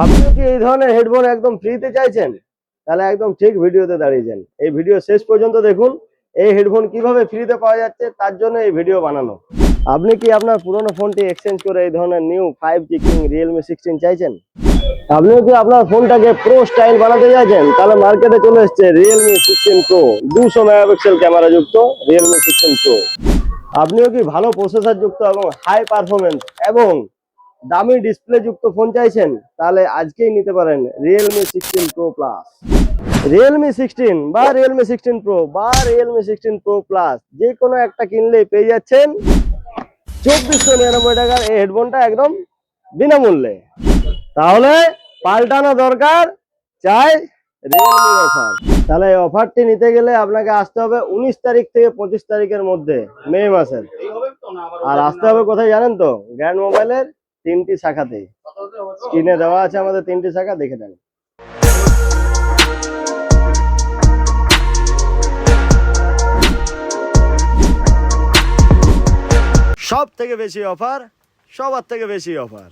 আপনিও কি এই ধরনের হেডফোন একদম ফ্রিতে চাইছেন? তাহলে একদম ঠিক ভিডিওতে দাঁড়িয়েছেন। এই ভিডিও শেষ পর্যন্ত দেখুন। এই হেডফোন কিভাবে ফ্রিতে পাওয়া যাচ্ছে তার জন্য এই ভিডিও বানানো। আপনি কি আপনার পুরনো ফোনটি এক্সচেঞ্জ করে এই ধরনের নিউ 5G কিং Realme 16 চাইছেন? আপনিও কি আপনার ফোনটাকে প্রো স্টাইল বানাতে চাইছেন? তাহলে মার্কেটে চলে এসেছে Realme 16 Pro 200 মেগাপিক্সেল ক্যামেরা যুক্ত Realme 16 Pro। আপনিও কি ভালো প্রসেসর যুক্ত এবং হাই পারফরমেন্স এবং দামি ডিসপ্লে যুক্ত ফোন চাইছেন? তাহলে আজকেই নিতে পারেন Realme 16 Pro Plus। Realme 16 বা Realme 16 Pro বা Realme 16 Pro Plus যে কোনো একটা কিনলেই পেয়ে যাচ্ছেন 2499 টাকার এই হেডফোনটা একদম বিনামূল্যে। তাহলে পাল্টানো দরকার, চাই Realme অফার। তাহলে এই অফারটি নিতে গেলে আপনাকে আসতে হবে 19 তারিখ থেকে 25 তারিখের মধ্যে, মে মাসের। আর আসতে হবে কোথায় জানেন তো? গ্র্যান্ড মোবাইলের 3টি শাখাতেই। স্ক্রিনে দেওয়া আছে আমাদের 3টি শাখা, দেখে নেন। সব থেকে বেশি অফার, সবার থেকে বেশি অফার।